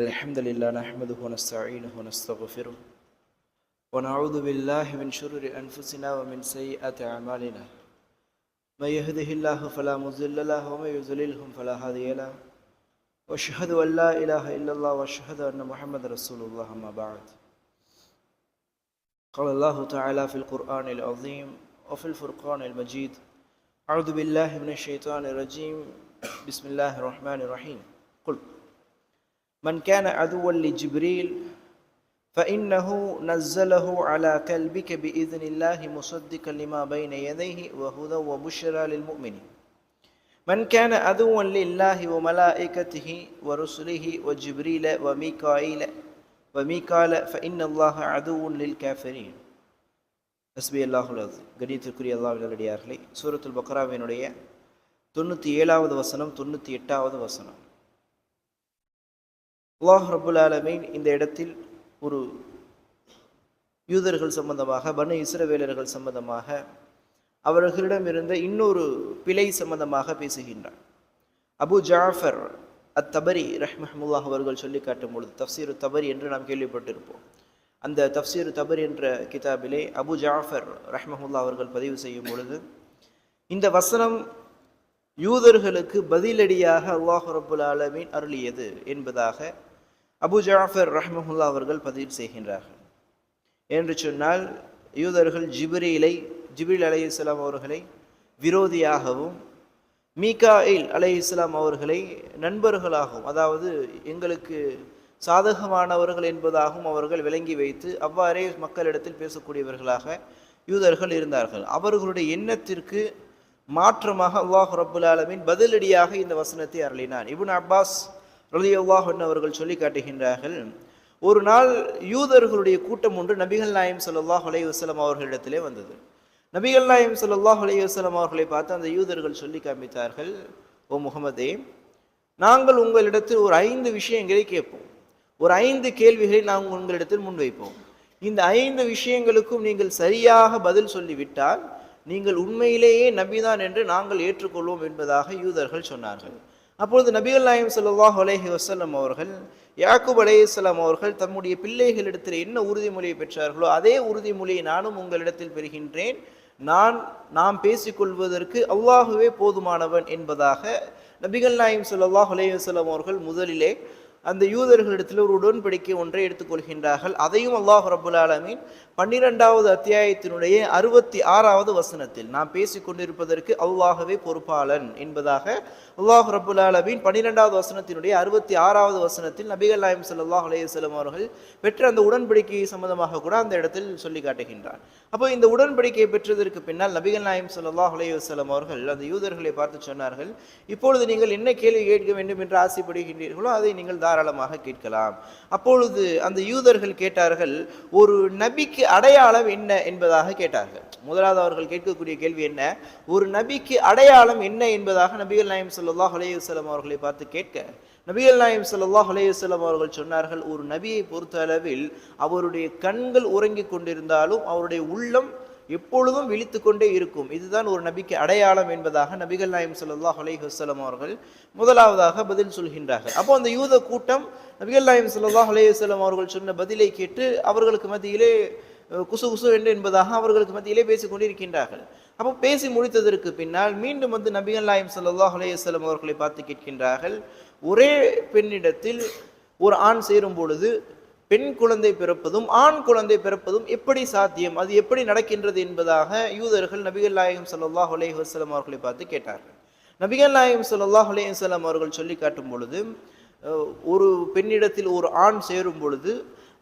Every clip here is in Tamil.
الحمد لله نحمده ونستعينه ونستغفره ونعوذ بالله من شرور أنفسنا ومن سيئات أعمالنا من يهده الله فلا مضل له ومن يضلله فلا هادي له وأشهد أن لا إله إلا الله وأشهد أن محمد رسول الله أما بعد قال الله تعالى في القرآن العظيم وفي الفرقان المجيد أعوذ بالله من الشيطان الرجيم بسم الله الرحمن الرحيم قل من كان عدوا لجبريل فإنه نزله على قلبك بإذن الله مصدقا لما بين يديه وهدى وبشرى للمؤمنين من كان عدوا لله وملائكته ورسله وجبريل وميكال فإن الله عدو للكافرين ஹஸ்பி அல்லாஹுல் அஸீம். கணியத்திற்குரிய அல்லாஹ்வின் நல்லடியார்களே, சூரத்துல் பக்ராவினுடைய 97வது வசனம் 98வது வசனம். அல்லாஹ் ரப்புல் ஆலமீன் இந்த இடத்தில் ஒரு யூதர்கள் சம்பந்தமாக, பனு இஸ்ரவேலர்கள் சம்பந்தமாக, அவர்களிடம் இருந்த இன்னொரு பிழை சம்பந்தமாக பேசுகின்றார். அபு ஜாஃபர் அத்தபரி ரஹ்மஹுல்லாஹ் அவர்கள் சொல்லி காட்டும் பொழுது, தஃப்சீரு தபரி என்று நாம் கேள்விப்பட்டிருப்போம். அந்த தஃப்சீரு தபரி என்ற கிதாபிலே அபு ஜாஃபர் ரஹ்மஹுல்லாஹ் அவர்கள் பதிவு செய்யும் பொழுது, இந்த வசனம் யூதர்களுக்கு பதிலடியாக அல்லாஹ் ரப்புல் ஆலமீன் அருளியது என்பதாக அபு ஜாஃபர் ரஹ்மஹுல்லாஹ் அவர்கள் பதிவு செய்கின்றார்கள். என்று சொன்னால், யூதர்கள் ஜிப்ரீல் அலைஹிஸ்ஸலாம் அவர்களை விரோதியாகவும், மீகாயில் அலைஹிஸ்ஸலாம் அவர்களை நண்பர்களாகவும், அதாவது எங்களுக்கு சாதகமானவர்கள் என்பதாகவும் அவர்கள் விளங்கி வைத்து அவ்வாறே மக்களிடத்தில் பேசக்கூடியவர்களாக யூதர்கள் இருந்தார்கள். அவர்களுடைய எண்ணத்திற்கு மாற்றமாக அல்லாஹ் ரப்புல் ஆலமீன் பதிலடியாக இந்த வசனத்தை அருளினான். இப்னு அப்பாஸ் ரலியல்லாஹு அன்ஹு அவர்கள் சொல்லி காட்டுகின்றார்கள், ஒரு நாள் யூதர்களுடைய கூட்டம் ஒன்று நபிகள் நாயகம் ஸல்லல்லாஹு அலைஹி வஸல்லம் அவர்களிடத்திலே வந்தது. நபிகள் நாயகம் ஸல்லல்லாஹு அலைஹி வஸல்லம் அவர்களை பார்த்து அந்த யூதர்கள் சொல்லி காமித்தார்கள், ஓ முஹம்மதே, நாங்கள் உங்களிடத்தில் ஒரு 5 விஷயங்களை கேட்போம், ஒரு 5 கேள்விகளை நாங்கள் உங்களிடத்தில் முன்வைப்போம். இந்த 5 விஷயங்களுக்கும் நீங்கள் சரியாக பதில் சொல்லிவிட்டால் நீங்கள் உண்மையிலேயே நபிதான் என்று நாங்கள் ஏற்றுக்கொள்வோம் என்பதாக யூதர்கள் சொன்னார்கள். அப்பொழுது நபிகள் நாயகம் ஸல்லல்லாஹு அலைஹி வஸல்லம் அவர்கள், யாக்கூப் அலைஹிஸ்ஸலாம் அவர்கள் தம்முடைய பிள்ளைகளிடத்தில் என்ன உறுதிமொழியை பெற்றார்களோ அதே உறுதிமொழியை நானும் உங்களிடத்தில் பெறுகின்றேன், நாம் பேசிக்கொள்வதற்கு அல்லாஹுவே போதுமானவன் என்பதாக நபிகள் நாயகம் ஸல்லல்லாஹு அலைஹி வஸல்லம் அவர்கள் முதலிலே அந்த யூதர்களிடத்தில் ஒரு உடன்படிக்கை ஒன்றை எடுத்துக்கொள்கின்றார்கள். அதையும் அல்லாஹ் ரப்புல் ஆலமீன் 12வது அத்தியாயத்தினுடைய 66வது வசனத்தில், நாம் பேசிக்கொண்டிருப்பதற்கு அல்லாஹ்வே பொறுப்பாளன் என்பதாக அல்லாஹ் ரப்புல் ஆலமீன் 12வது வசனத்தினுடைய 66வது வசனத்தில் நபிகள் நாயகம் ஸல்லல்லாஹு அலைஹி வஸல்லம் அவர்கள் பெற்ற அந்த உடன்படிக்கை சம்பந்தமாக கூட அந்த இடத்தில் சொல்லி காட்டுகின்றார். அப்போ இந்த உடன்படிக்கையை பெற்றதற்கு பின்னால் நபிகள் நாயகம் ஸல்லல்லாஹு அலைஹி வஸல்லம் அவர்கள் அந்த யூதர்களை பார்த்து சொன்னார்கள், இப்பொழுது நீங்கள் என்ன கேள்வி கேட்க வேண்டும் என்று ஆசைப்படுகின்றீர்களோ அதை நீங்கள் தாராளமாக கேட்கலாம். அப்பொழுது அந்த யூதர்கள் கேட்டார்கள், ஒரு நபிக்கு அடையாளம் என்ன என்பதாக கேட்டார்கள். முதலாவது அவர்கள் கேட்கக்கூடிய கேள்வி என்ன, ஒரு நபிக்கு அடையாளம் என்ன என்பதாக நபிகள் நாயகம் ஸல்லல்லாஹு அலைஹி வஸல்லம் அவர்களை பார்த்து கேட்க, நபிகள் நாயகம் ஸல்லல்லாஹு அலைஹி வஸல்லம் அவர்கள் சொன்னார்கள், ஒரு நபியை பொறுத்த அளவில் அவருடைய கண்கள் உறங்கிக் கொண்டிருந்தாலும் அவருடைய உள்ளம் எப்பொழுதும் விழித்து கொண்டே இருக்கும், இதுதான் ஒரு நபிக்கு அடையாளம் என்பதாக நபிகள் நாயகம் ஸல்லல்லாஹு அலைஹி வஸல்லம் அவர்கள் முதலாவதாக பதில் சொல்கின்றார்கள். அப்போ அந்த யூத கூட்டம் நபிகள் நாயகம் ஸல்லல்லாஹு அலைஹி வஸல்லம் அவர்கள் சொன்ன பதிலை கேட்டு அவர்களுக்கு மத்தியிலே குசு குசு என்று என்பதாக அவர்களுக்கு மத்தியிலே பேசிக் கொண்டிருக்கின்றார்கள். அப்போ பேசி முடித்ததற்கு பின்னால் மீண்டும் வந்து நபிகள் நாயகம் ஸல்லல்லாஹு அலைஹி வஸல்லம் அவர்களை பார்த்து கேட்கின்றார்கள், ஒரே பெண்ணிடத்தில் ஒரு ஆண் சேரும் பொழுது பெண் குழந்தை பிறப்பதும் ஆண் குழந்தை பிறப்பதும் எப்படி சாத்தியம், அது எப்படி நடக்கின்றது என்பதாக யூதர்கள் நபிகள் நாயகம் ஸல்லல்லாஹு அலைஹி வஸல்லம் அவர்களை பார்த்து கேட்டார்கள். நபிகள் நாயகம் ஸல்லல்லாஹு அலைஹி வஸல்லம் அவர்கள் சொல்லி காட்டும் பொழுது, ஒரு பெண்ணிடத்தில் ஒரு ஆண் சேரும் பொழுது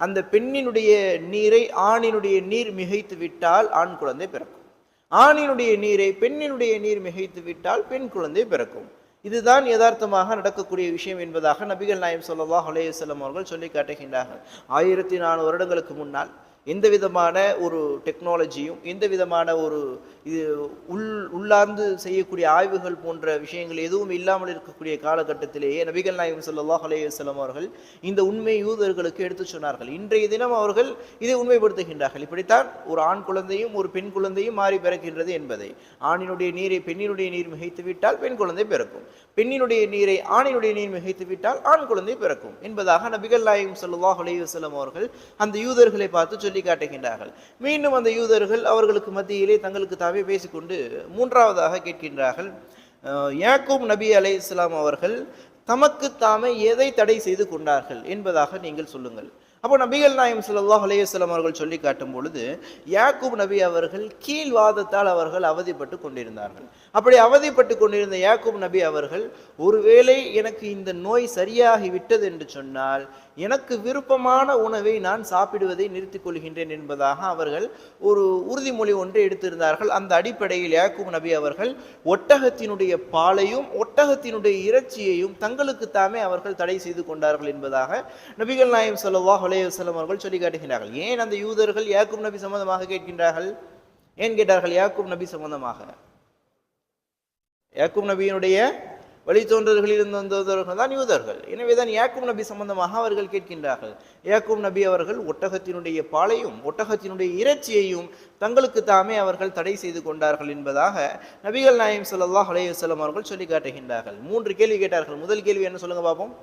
அந்த பெண்ணினுடைய நீரை ஆணினுடைய நீர் மிகைத்து விட்டால் ஆண் குழந்தை பிறக்கும், ஆணினுடைய நீரை பெண்ணினுடைய நீர் மிகைத்து விட்டால் பெண் குழந்தை பிறக்கும். இதுதான் யதார்த்தமாக நடக்கக்கூடிய விஷயம் என்பதாக நபிகள் நாயகம் ஸல்லல்லாஹு அலைஹி வஸல்லம் அவர்கள் சொல்லி காட்டுகின்றார்கள். 1400 வருடங்களுக்கு முன்னால் எந்த விதமான ஒரு டெக்னாலஜியும் எந்த விதமான ஒரு இது உள்ளார்ந்து செய்யக்கூடிய ஆய்வுகள் போன்ற விஷயங்கள் எதுவும் இல்லாமல் இருக்கக்கூடிய காலகட்டத்திலேயே நபிகள் நாயகம் ஸல்லல்லாஹு அலைஹி வஸல்லம் அவர்கள் இந்த உண்மை யூதர்களுக்கு எடுத்து சொன்னார்கள். இன்றைய தினம் அவர்கள் இதை உண்மைப்படுத்துகின்றார்கள். இப்படித்தான் ஒரு ஆண் குழந்தையும் ஒரு பெண் குழந்தையும் மாறி பிறக்கின்றது என்பதை. ஆணினுடைய நீரை பெண்ணினுடைய நீர் மிகைத்து விட்டால் பெண் குழந்தை பிறக்கும், பெண்ணினுடைய நீரை ஆணினுடைய நீர் மிகைத்து விட்டால் ஆண் குழந்தை பிறக்கும் என்பதாக நபிகள் நாயகம் ஸல்லல்லாஹு அலைஹி வஸல்லம் அவர்கள் அந்த யூதர்களை பார்த்து சொல்லி காட்டுகின்றார்கள். மீண்டும் அந்த யூதர்கள் அவர்களுக்கு மத்தியிலே தங்களுக்கு தாவே பேசிக்கொண்டு மூன்றாவதாக கேட்கின்றார்கள், யாக்கூப் நபி அலைஹிஸ்ஸலாம் அவர்கள் தமக்கு தாமே எதை தடை செய்து கொண்டார்கள் என்பதாக நீங்கள் சொல்லுங்கள். அப்போ நபிகள் நாயகம் ஸல்லல்லாஹு அலைஹி வஸல்லம் அவர்கள் சொல்லி காட்டும் பொழுது யாக்கூப் நபி அவர்கள் கீழ்வாதத்தால் அவர்கள் அவதிப்பட்டு கொண்டிருந்தார்கள். அப்படி அவதிப்பட்டு கொண்டிருந்த யாக்கூப் நபி அவர்கள், ஒருவேளை எனக்கு இந்த நோய் சரியாகி விட்டது என்று சொன்னால் எனக்கு விருப்பமான உணவை நான் சாப்பிடுவதை நிறுத்திக் கொள்கின்றேன் என்பதாக அவர்கள் ஒரு உறுதிமொழி ஒன்றை எடுத்திருந்தார்கள். அந்த அடிப்படையில் யாக்கூப் நபி அவர்கள் ஒட்டகத்தினுடைய பாலையும் ஒட்டகத்தினுடைய இறைச்சியையும் தங்களுக்கு தாமே அவர்கள் தடை செய்து கொண்டார்கள் என்பதாக நபிகள் நாயகம் ஸல்லல்லாஹு அலைஹி வஸல்லம் அவர்கள் சொல்லி காட்டுகிறார்கள். ஏன் அந்த யூதர்கள் யாக்கூப் நபி சம்பந்தமாக கேட்கின்றார்கள்? ஏன் கேட்டார்கள் யாக்கூப் நபி சம்பந்தமாக? யாக்கூப் நபியினுடைய வழித்தோன்றல்களில் இருந்து வந்தவர்கள் தான் யூதர்கள். எனவேதான் யாக்கூப் நபி சம்பந்தமாக அவர்கள் கேட்கின்றார்கள். யாக்கூப் நபி அவர்கள் ஒட்டகத்தினுடைய பாலையும் ஒட்டகத்தினுடைய இறைச்சியையும் தங்களுக்கு தாமே அவர்கள் தடை செய்து கொண்டார்கள் என்பதாக நபிகள் நாயகம் ஸல்லல்லாஹு அலைஹி வஸல்லம் அவர்கள் சொல்லி காட்டுகின்றார்கள். 3 கேள்வி கேட்டார்கள். முதல் கேள்வி என்ன சொல்லுங்க பார்ப்போம்.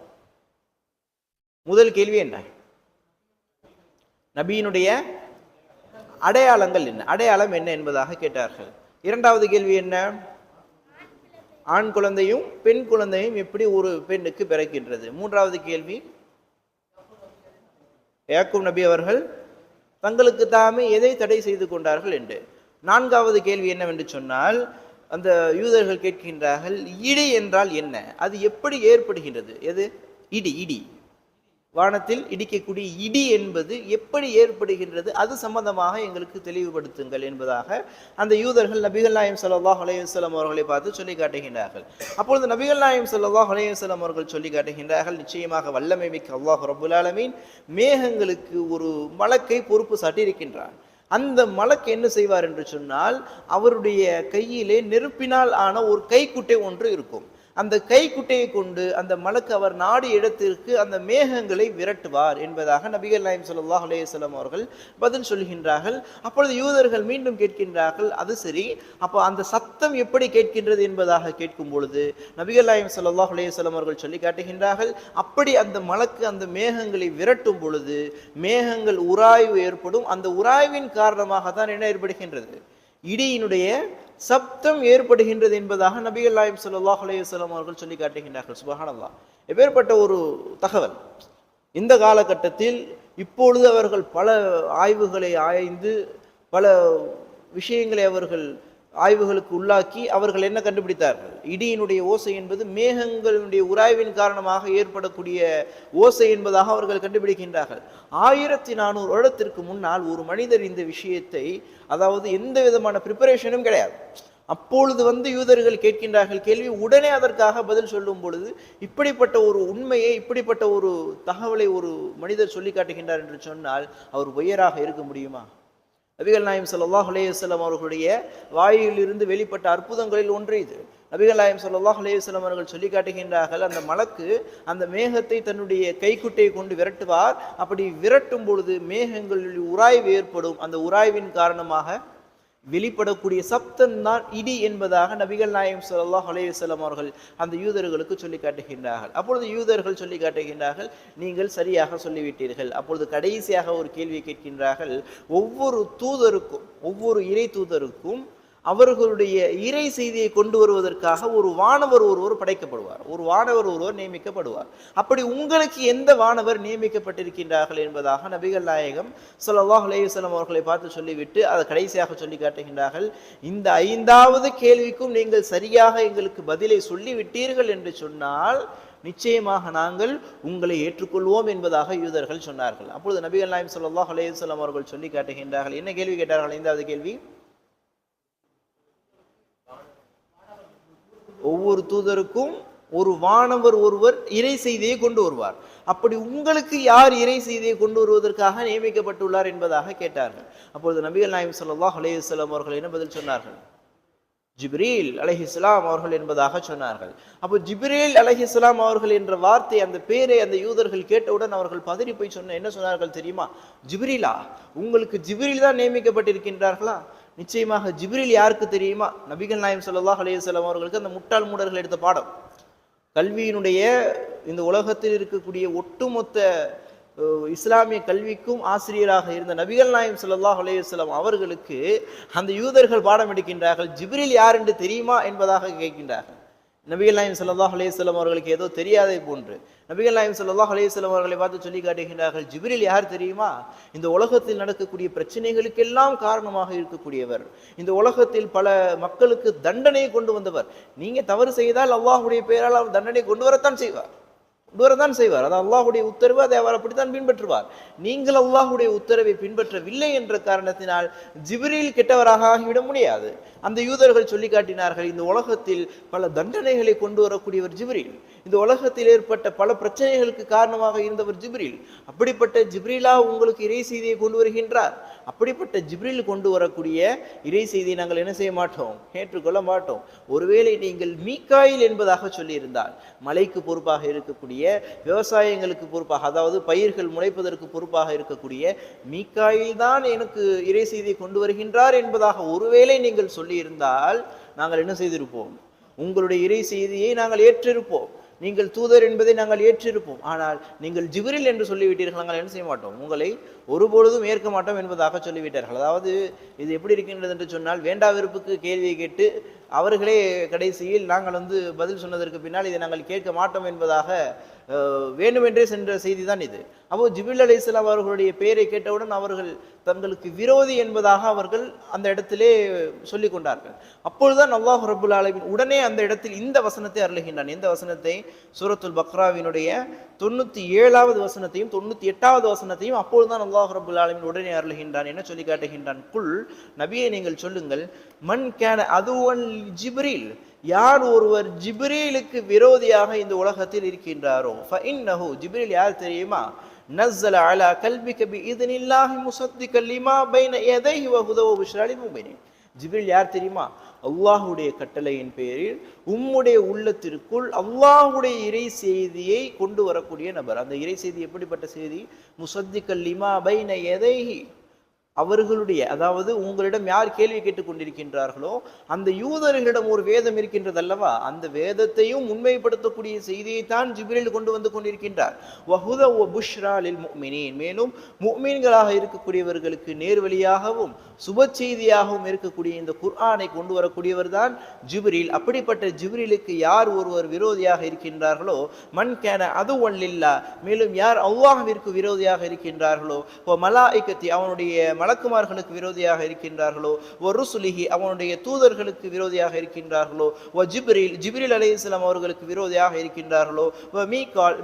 முதல் கேள்வி என்ன? நபியினுடைய அடையாளங்கள் என்ன, அடையாளம் என்ன என்பதாக கேட்டார்கள். இரண்டாவது கேள்வி என்ன? ஆண் குழந்தையும் பெண் குழந்தையும் எப்படி ஒரு பெண்ணுக்கு பிறக்கின்றது. மூன்றாவது கேள்வி, யாக்கூப் நபி அவர்கள் தங்களுக்கு தாமே எதை தடை செய்து கொண்டார்கள் என்று. நான்காவது கேள்வி என்னவென்று சொன்னால், அந்த யூதர்கள் கேட்கின்றார்கள், இடி என்றால் என்ன, அது எப்படி ஏற்படுகின்றது? எது இடி? இடி, வானத்தில் இடிக்கக்கூடிய இடி என்பது எப்படி ஏற்படுகின்றது, அது சம்பந்தமாக எங்களுக்கு தெளிவுபடுத்துங்கள் என்பதாக அந்த யூதர்கள் நபிகள் நாயகம் ஸல்லல்லாஹு அலைஹி வஸல்லம் அவர்களை பார்த்து சொல்லி காட்டுகின்றார்கள். அப்பொழுது நபிகள் நாயகம் ஸல்லல்லாஹு அலைஹி வஸல்லம் அவர்கள் சொல்லி காட்டுகின்றார்கள், நிச்சயமாக வல்லமை மிக்க அல்லாஹ் ரப்புல் ஆலமீன் மேகங்களுக்கு ஒரு மலக்கை பொறுப்பு சாட்டி இருக்கின்றார். அந்த மலக்கு என்ன செய்வார் என்று சொன்னால், அவருடைய கையிலே நெருப்பினால் ஆன ஒரு கைக்குட்டை ஒன்று இருக்கும். அந்த கைக்குட்டையை கொண்டு அந்த மலக்கு அவர் நாடு இடத்திற்கு அந்த மேகங்களை விரட்டுவார் என்பதாக நபிகள் நாயகம் ஸல்லல்லாஹு அலைஹி வஸல்லம் அவர்கள் பதில் சொல்கின்றார்கள். அப்பொழுது யூதர்கள் மீண்டும் கேட்கின்றார்கள், அது சரி, அப்போ அந்த சத்தம் எப்படி கேட்கின்றது என்பதாக கேட்கும் பொழுது நபிகள் நாயகம் ஸல்லல்லாஹு அலைஹி வஸல்லம் அவர்கள் சொல்லி காட்டுகின்றார்கள், அப்படி அந்த மலக்கு அந்த மேகங்களை விரட்டும் பொழுது மேகங்கள் உராய்வு ஏற்படும். அந்த உராய்வின் காரணமாக தான் என்ன ஏற்படுகின்றது? இடியினுடைய சப்தம் ஏற்படுகின்றது என்பதாக நபிகள் நாயகம் ஸல்லல்லாஹு அலைஹி வஸல்லம் அவர்கள் சொல்லி காட்டுகின்றார்கள். சுப்ஹானல்லாஹ், எப்பேற்பட்ட ஒரு தகவல்! இந்த காலகட்டத்தில் இப்பொழுது அவர்கள் பல ஆய்வுகளை ஆய்ந்து பல விஷயங்களை அவர்கள் ஆய்வுகளுக்கு உள்ளாக்கி அவர்கள் என்ன கண்டுபிடித்தார்கள்? இடியினுடைய ஓசை என்பது மேகங்களுடைய உராய்வின் காரணமாக ஏற்படக்கூடிய ஓசை என்பதாக அவர்கள் கண்டுபிடிக்கின்றார்கள். 1400 வருடத்திற்கு முன்னால் ஒரு மனிதர் இந்த விஷயத்தை, அதாவது எந்த விதமான ப்ரிப்பரேஷனும் கிடையாது, அப்பொழுது யூதர்கள் கேட்கின்றார்கள் கேள்வி, உடனே அதற்காக பதில் சொல்லும் பொழுது இப்படிப்பட்ட ஒரு உண்மையை, இப்படிப்பட்ட ஒரு தகவலை ஒரு மனிதர் சொல்லி காட்டுகின்றார் என்று சொன்னால் அவர் உயராக இருக்க முடியுமா? நபிகள் நாயகம் ஸல்லல்லாஹு அலைஹி வஸல்லம் அவர்களுடைய வாயிலிருந்து வெளிப்பட்ட அற்புதங்களில் ஒன்று இது. நபிகள் நாயகம் ஸல்லல்லாஹு அலைஹி வஸல்லம் அவர்கள் சொல்லி காட்டுகின்றார்கள், அந்த மலக்கு அந்த மேகத்தை தன்னுடைய கைக்குட்டையை கொண்டு விரட்டுவார். அப்படி விரட்டும் பொழுது மேகங்களில் உராய்வு ஏற்படும். அந்த உராய்வின் காரணமாக வெளிப்படக்கூடிய சப்தம் தான் இடி என்பதாக நபிகள் நாயகம் ஸல்லல்லாஹு அலைஹி வஸல்லம் அவர்கள் அந்த யூதர்களுக்கு சொல்லி காட்டுகின்றார்கள். அப்பொழுது யூதர்கள் சொல்லி காட்டுகின்றார்கள், நீங்கள் சரியாக சொல்லிவிட்டீர்கள். அப்பொழுது கடைசியாக ஒரு கேள்வி கேட்கின்றார்கள், ஒவ்வொரு தூதருக்கும், ஒவ்வொரு இறை தூதருக்கும் அவர்களுடைய இறை செய்தியை கொண்டு வருவதற்காக ஒரு வானவர் ஒருவர் படைக்கப்படுவார், ஒரு வானவர் ஒருவர் நியமிக்கப்படுவார். அப்படி உங்களுக்கு எந்த வானவர் நியமிக்கப்பட்டிருக்கின்றார்கள் என்பதாக நபிகள் நாயகம் ஸல்லல்லாஹு அலைஹி வஸல்லம் அவர்களை பார்த்து சொல்லிவிட்டு அதை கடைசியாக சொல்லி காட்டுகின்றார்கள், இந்த 5வது கேள்விக்கும் நீங்கள் சரியாக எங்களுக்கு பதிலை சொல்லிவிட்டீர்கள் என்று சொன்னால் நிச்சயமாக நாங்கள் உங்களை ஏற்றுக்கொள்வோம் என்பதாக யூதர்கள் சொன்னார்கள். அப்பொழுது நபிகள் நாயகம் ஸல்லல்லாஹு அலைஹி வஸல்லம் அவர்கள் சொல்லி காட்டுகின்றார்கள், என்ன கேள்வி கேட்டார்கள்? 5வது கேள்வி, ஒவ்வொரு தூதருக்கும் ஒரு வானவர் ஒருவர் இறை செய்தியை கொண்டு வருவார். அப்படி உங்களுக்கு யார் இறை செய்தியை கொண்டு வருவதற்காக நியமிக்கப்பட்டுள்ளார் என்பதாக கேட்டார்கள். அப்பொழுது நபிகள் நாயகம் ஸல்லல்லாஹு அலைஹி வஸல்லம் அவர்கள் என்ன பதில் சொன்னார்கள்? ஜிப்ரீல் அலைஹிஸ்ஸலாம் அவர்கள் என்பதாக சொன்னார்கள். அப்போ ஜிப்ரீல் அலைஹிஸ்ஸலாம் அவர்கள் என்ற வார்த்தை, அந்த பேரை அந்த யூதர்கள் கேட்டவுடன் அவர்கள் பதறி போய் என்ன சொன்னார்கள் தெரியுமா? ஜிப்ரீலா, உங்களுக்கு ஜிப்ரீல் தான் நியமிக்கப்பட்டிருக்கின்றார்களா? நிச்சயமாக ஜிப்ரீல் யாருக்கு தெரியுமா? நபிகள் நாயகம் ஸல்லல்லாஹு அலைஹி வஸல்லம் அவர்களுக்கு அந்த முட்டாள் மூடர்கள் எடுத்த பாடம். கல்வியினுடைய இந்த உலகத்தில் இருக்கக்கூடிய ஒட்டுமொத்த இஸ்லாமிய கல்விக்கும் ஆசிரியராக இருந்த நபிகள் நாயகம் ஸல்லல்லாஹு அலைஹி வஸல்லம் அவர்களுக்கு அந்த யூதர்கள் பாடம் எடுக்கின்றார்கள். ஜிப்ரீல் யார் என்று தெரியுமா என்பதாக கேட்கின்றார்கள். நபிகள் நாயகம் ஸல்லல்லாஹு அலைஹி வஸல்லம் அவர்களுக்கு ஏதோ தெரியாதே போன்று நபிகள் நாயகம் ஸல்லல்லாஹு அலைஹி வஸல்லம் அவர்களை பார்த்து சொல்லி காட்டுகின்றார்கள், ஜிப்ரீல் யார் தெரியுமா? இந்த உலகத்தில் நடக்கக்கூடிய பிரச்சனைகளுக்கெல்லாம் காரணமாக இருக்கக்கூடியவர், இந்த உலகத்தில் பல மக்களுக்கு தண்டனையை கொண்டு வந்தவர். நீங்க தவறு செய்தால் அல்லாஹ்வுடைய பெயரால் அவர் தண்டனை கொண்டு வரத்தான் செய்வார். அது அல்லாஹுடைய உத்தரவு, அதை அவர் அப்படித்தான் பின்பற்றுவார். நீங்கள் அல்லாஹுடைய உத்தரவை பின்பற்றவில்லை என்ற காரணத்தினால் ஜிப்ரீல் கெட்டவராக ஆகிவிட முடியாது. அந்த யூதர்கள் சொல்லி காட்டினார்கள், இந்த உலகத்தில் பல தண்டனைகளை கொண்டு வரக்கூடியவர் ஜிப்ரீல், இந்த உலகத்தில் ஏற்பட்ட பல பிரச்சனைகளுக்கு காரணமாக இருந்தவர் ஜிப்ரீல். அப்படிப்பட்ட ஜிப்ரீலா உங்களுக்கு இறை செய்தியை கொண்டு வருகின்றார். அப்படிப்பட்ட ஜிப்ரீல் கொண்டு வரக்கூடிய இறை செய்தியை நாங்கள் என்ன செய்ய மாட்டோம்? ஏற்றுக்கொள்ள மாட்டோம். ஒருவேளை நீங்கள் மீகாயில் என்பதாக சொல்லியிருந்தால், மலைக்கு பொறுப்பாக இருக்கக்கூடிய, விவசாயங்களுக்கு பொறுப்பாக, அதாவது பயிர்கள் முளைப்பதற்கு பொறுப்பாக இருக்கக்கூடிய மீகாயில் தான் எனக்கு இறை செய்தியை கொண்டு வருகின்றார் என்பதாக ஒருவேளை நீங்கள் சொல்லியிருந்தால் நாங்கள் என்ன செய்திருப்போம்? உங்களுடைய இறை செய்தியை நாங்கள் ஏற்றிருப்போம். நீங்கள் தூதர் என்பதை நாங்கள் ஏற்றிருப்போம். ஆனால் நீங்கள் ஜிப்ரீல் என்று சொல்லிவிட்டீர்கள், நாங்கள் என்ன செய்ய மாட்டோம்? உங்களை ஒருபொழுதும் ஏற்க மாட்டோம் என்பதாக சொல்லிவிட்டார்கள். அதாவது இது எப்படி இருக்கின்றது என்று சொன்னால், வேண்டா வெறுப்புக்கு கேள்வியை கேட்டு அவர்களே கடைசியில் நாங்கள் பதில் சொன்னதற்கு பின்னால் இதை நாங்கள் கேட்க மாட்டோம் என்பதாக வேண்டுமென்றே சென்ற செய்தி தான் இது. அப்போ ஜிப்ரீல் அலைஹிஸ்ஸலாம் அவர்களுடைய பெயரை கேட்டவுடன் அவர்கள் தங்களுக்கு விரோதி என்பதாக அவர்கள் அந்த இடத்திலே சொல்லிக் கொண்டார்கள். அப்பொழுதுதான் அல்லாஹ் ரப்புல் ஆலமீன் உடனே அந்த இடத்தில் இந்த வசனத்தை அருளுகின்றான். இந்த வசனத்தை சூரத்துல் பக்ராவினுடைய 97வது வசனத்தையும் 98வது வசனத்தையும் அப்பொழுதுதான் அல்லாஹ் ரப்புல் ஆலமீன் உடனே அருளுகின்றான். என்ன சொல்லி காட்டுகின்றான்? குல், நபியை நீங்கள் சொல்லுங்கள், மன் கான அதுவன் ஜிப்ரீல், யார் ஒருவர் ஜிப்ரீலுக்கு விரோதியாக இந்த உலகத்தில் இருக்கின்றாரோ, ஃபஇன்னஹு, ஜிப்ரீல் யார் தெரியுமா? நஸ்ஸல அலா கல்பிக பிஇذனில்லாஹி முஸத்திகல் லிமா பைன யதைஹி வ ஹுதா வ புஷ்ரா லில் முஃமினீன். ஜிப்ரீல் யார் தெரியுமா? அல்லாஹ்வுடைய கட்டளையின் பேரில் உம்முடைய உள்ளத்திற்குள் அல்லாஹ்வுடைய இறை செய்தியை கொண்டு வரக்கூடிய நபர். அந்த இறை செய்தி எப்படிப்பட்ட செய்தி? முஸத்திகல் லிமா பைன யதைஹி, அவர்களுடைய, அதாவது உங்களிடம் யார் கேள்வி கேட்டுக் கொண்டிருக்கின்றார்களோ அந்த யூதர்களிடம் ஒரு வேதம் இருக்கின்றது அல்லவா, அந்த வேதத்தையும் உண்மைப்படுத்தக்கூடிய செய்தியை தான் ஜிப்ரீல் கொண்டு வந்து கொண்டிருக்கின்றார். வஹுதா வ புஷ்ரா லில் முஃமினீன், மேலும் முஃமின்களாக இருக்கக்கூடியவர்களுக்கு நேர்வழியாகவும் சுப செய்தியாகவும் இருக்கக்கூடிய இந்த குர்ஆனை கொண்டு வரக்கூடியவர் தான் ஜிப்ரீல். அப்படிப்பட்ட ஜிப்ரீலுக்கு யார் ஒருவர் விரோதியாக இருக்கின்றார்களோ, மன் கான அதுவன் லில்லாஹ், மேலும் யார் அல்லாஹ்விற்கு விரோதியாக இருக்கின்றார்களோ, வ மலாயிகத்தி, அவனுடைய மலக்குமார்களுக்கு விரோதியாக இருக்கின்றார்களோ, வ ருசுலிஹி, அவனுடைய தூதர்களுக்கு விரோதியாக இருக்கின்றார்களோ, வ ஜிப்ரீல், ஜிப்ரீல் அலைஹிஸ்ஸலாம் அவர்களுக்கு விரோதியாக இருக்கின்றார்களோ, வ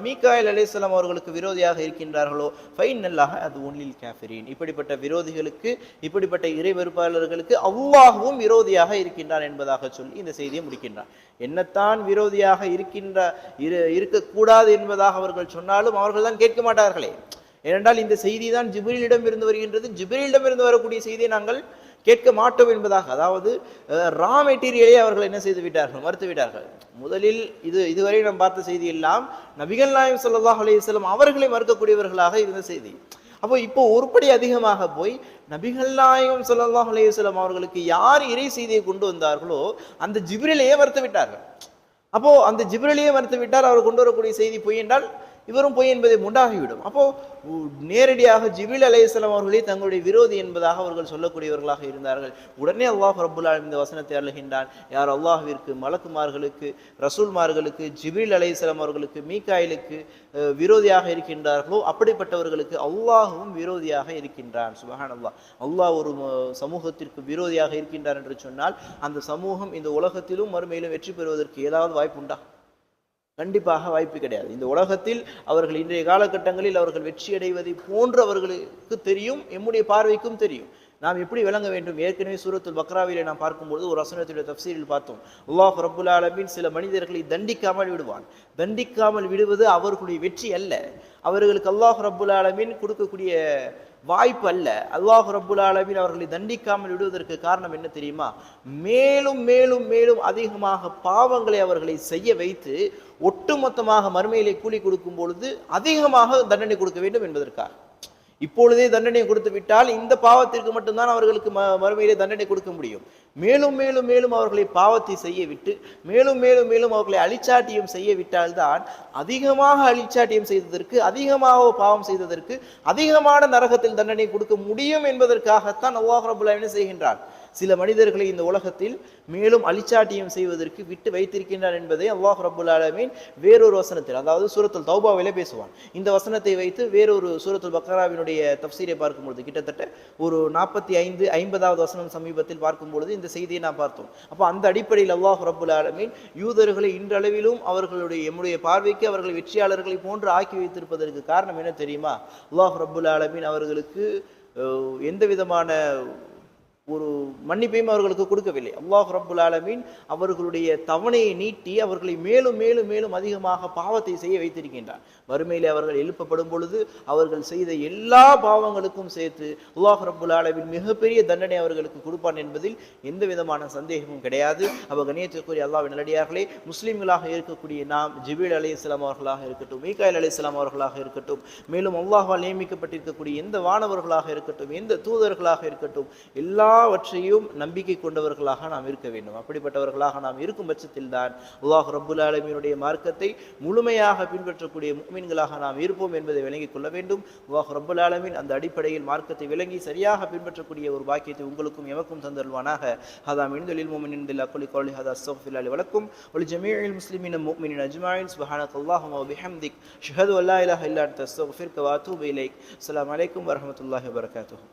மீகாயில் அலைஹிஸ்ஸலாம் அவர்களுக்கு விரோதியாக இருக்கின்றார்களோ, ஃபைன்னல்லாஹ அதுவன் லில் காஃபிரீன், இப்படிப்பட்ட விரோதிகளுக்கு, இப்படிப்பட்ட இறை வெறுப்பாளர்களுக்கு அல்லாஹ்வும் விரோதியாக இருக்கின்றான் என்பதாக சொல்லி இந்த செய்தியை முடிக்கின்றான். என்னத்தான் விரோதியாக இருக்கக்கூடாது என்பதாக அவர்கள் சொன்னாலும் அவர்கள் தான் கேட்க மாட்டார்களே. ஏனென்றால் இந்த செய்தி தான் ஜிப்ரீலிடம் இருந்து வருகின்றது, ஜிப்ரீலிடம் இருந்து வரக்கூடிய செய்தியை நாங்கள் கேட்க மாட்டோம் என்பதாக, அதாவது ரா மெட்டீரியலை அவர்கள் என்ன செய்து விட்டார்கள்? மறுத்து விட்டார்கள். முதலில் இதுவரை நாம் பார்த்த செய்தி எல்லாம் நபிகள் நாயகம் ஸல்லல்லாஹு அலைஹி வஸல்லம் அவர்களை மறுக்கக்கூடியவர்களாக இருந்த செய்தி. அப்போ இப்போ ஒருபடி அதிகமாக போய் நபிகள் நாயகம் ஸல்லல்லாஹு அலைஹி வஸல்லம் அவர்களுக்கு யார் இறை செய்தியை கொண்டு வந்தார்களோ அந்த ஜிப்ரீலையே மறுத்து விட்டார்கள். அப்போ அந்த ஜிப்ரீலையே மறுத்து விட்டார். அவர் கொண்டு வரக்கூடிய செய்தி பொய் என்றால் இவரும் பொய் என்பதை உண்டாகிவிடும். அப்போ நேரடியாக ஜிப்ரீல் அலைஹிஸ்ஸலாம் அவர்களே தங்களுடைய விரோதி என்பதாக அவர்கள் சொல்லக்கூடியவர்களாக இருந்தார்கள். உடனே அல்லாஹ் ரப்புல் ஆலமீன் இந்த வசனத்தை அருளுகின்றான். யார் அல்லாஹ்விற்கு, மலக்குமார்களுக்கு, ரசூல்மார்களுக்கு, ஜிப்ரீல் அலைஹிஸ்ஸலாம் அவர்களுக்கு, மீகாயிலுக்கு விரோதியாக இருக்கின்றார்களோ அப்படிப்பட்டவர்களுக்கு அல்லாஹ்வும் விரோதியாக இருக்கின்றான். சுப்ஹானல்லாஹ். அல்லாஹ் ஒரு சமூகத்திற்கு விரோதியாக இருக்கின்றார் என்று சொன்னால் அந்த சமூகம் இந்த உலகத்திலும் மறுமையிலும் வெற்றி பெறுவதற்கு ஏதாவது வாய்ப்பு உண்டா? கண்டிப்பாக வாய்ப்பு கிடையாது. இந்த உலகத்தில் அவர்கள் இன்றைய காலகட்டங்களில் அவர்கள் வெற்றி அடைவதை போன்று அவர்களுக்கு தெரியும், எம்முடைய பார்வைக்கும் தெரியும். நாம் எப்படி விளங்க வேண்டும்? ஏற்கனவே சூரத்துல் பக்ராவிலே நாம் பார்க்கும்போது ஒரு வசனத்துடைய தஃப்சீரில் பார்த்தோம். அல்லாஹ் ரப்புல் ஆலமீன் சில மனிதர்களை தண்டிக்காமல் விடுவான். தண்டிக்காமல் விடுவது அவர்களுடைய வெற்றி அல்ல, அவர்களுக்கு அல்லாஹ் ரப்புல் ஆலமீன் கொடுக்கக்கூடிய வாய்ப்பு அல்ல. அல்லாஹ் ரப்புல் ஆலமீன் அவர்களை தண்டிக்காமல் விடுவதற்கு காரணம் என்ன தெரியுமா? மேலும் மேலும் மேலும் அதிகமாக பாவங்களை அவர்களை செய்ய வைத்து ஒட்டுமொத்தமாக மறுமையிலே கூலி கொடுக்கும் பொழுது அதிகமாக தண்டனை கொடுக்க வேண்டும் என்பதற்காக. இப்பொழுதே தண்டனை கொடுத்து விட்டால் இந்த பாவத்திற்கு மட்டும்தான் அவர்களுக்கு மறுமையிலே தண்டனை கொடுக்க முடியும். மேலும் மேலும் மேலும் அவர்களை பாவத்தை செய்ய விட்டு மேலும் மேலும் மேலும் அவர்களை அழிச்சாட்டியம் செய்ய விட்டால்தான் அதிகமாக அழிச்சாட்டியம் செய்ததற்கு, அதிகமாக பாவம் செய்ததற்கு அதிகமான நரகத்தில் தண்டனை கொடுக்க முடியும் என்பதற்காகத்தான் அல்லாஹ் ரப்புல் ஆலமீன் செய்கின்றான். சில மனிதர்களை இந்த உலகத்தில் மேலும் அழிச்சாட்டியம் செய்வதற்கு விட்டு வைத்திருக்கின்றான் என்பதை அல்லாஹ் ரப்புல் ஆலமீன் வேறொரு வசனத்தில், அதாவது சூரத்துல் தௌபாவிலே பேசுவான். இந்த வசனத்தை வைத்து வேறொரு சூரத்துல் பக்ராவினுடைய தஃப்சீரை பார்க்கும்பொழுது கிட்டத்தட்ட ஒரு 45, 50வது வசனம் சமீபத்தில் பார்க்கும்பொழுது இந்த செய்தியை நாம் பார்த்தோம். அப்போ அந்த அடிப்படையில் அல்லாஹ் ரப்புல் ஆலமீன் யூதர்களை இன்றளவிலும் அவர்களுடைய எம்முடைய பார்வைக்கு அவர்களை வெற்றியாளர்களை போன்று ஆக்கி வைத்திருப்பதற்கு காரணம் என்ன தெரியுமா? அல்லாஹ் ரப்புல் ஆலமீன் அவர்களுக்கு எந்த விதமான ஒரு மன்னிப்பையும் அவர்களுக்கு கொடுக்கவில்லை. அல்லாஹ் ரப்புல் ஆலமீன் அவர்களுடைய தவணையை நீட்டி அவர்களை மேலும் மேலும் மேலும் அதிகமாக பாவத்தை செய்ய வைத்திருக்கின்றார். வறுமையிலே அவர்கள் எழுப்பப்படும் பொழுது அவர்கள் செய்த எல்லா பாவங்களுக்கும் சேர்த்து அல்லாஹ் ரப்புல் ஆலமீன் மிகப்பெரிய தண்டனை அவர்களுக்கு கொடுப்பான் என்பதில் எந்த விதமான சந்தேகமும் கிடையாது. அவ கண்ணியத்திற்குரிய அல்லாஹ்வின் நல்லடியார்களே, முஸ்லிம்களாக இருக்கக்கூடிய நாம் ஜிப்ரீல் அலைஹிஸ்ஸலாம் அவர்களாக இருக்கட்டும், மீகாயில் அலைஹிஸ்ஸலாம் அவர்களாக இருக்கட்டும், மேலும் அல்லாஹ்வால் நியமிக்கப்பட்டிருக்கக்கூடிய எந்த வானவர்களாக இருக்கட்டும், எந்த தூதர்களாக இருக்கட்டும், எல்லாவற்றையும் நம்பிக்கை கொண்டவர்களாக நாம் இருக்க வேண்டும். அப்படிப்பட்டவர்களாக நாம் இருக்கும் பட்சத்தில் தான் அல்லாஹ் ரப்புல் ஆலமீனுடைய மார்க்கத்தை முழுமையாக பின்பற்றக்கூடிய முஃமின்களாக நாம் இருப்போம் என்பதை விளங்கிக் கொள்ள வேண்டும். அல்லாஹ் ரப்புல் ஆலமீன் அந்த அடிப்படையில் மார்க்கத்தை விளங்கி சரியாக பின்பற்றக்கூடிய ஒரு பாக்கியத்தை உங்களுக்கும் எமக்கும் தந்தருள்வானாக. ஹதா மின் துலில் முஃமினின் பில் அக்லி கௌலி ஹதா அஸ்தக்ஃபிருல்லாஹி வலக்கும் வலி ஜமீஇல் முஸ்லிமீன முஃமினீன அஜ்மஈன். சுப்ஹானக்கல்லாஹும்ம வ பிஹம்திக் அஷ்ஹது அல்லா இலாஹா இல்லா அன்த அஸ்தக்ஃபிருக வ அத்தூபு இலைக். அஸ்ஸலாமு அலைக்கும் வ ரஹ்மத்துல்லாஹி வ பரகாத்துஹு.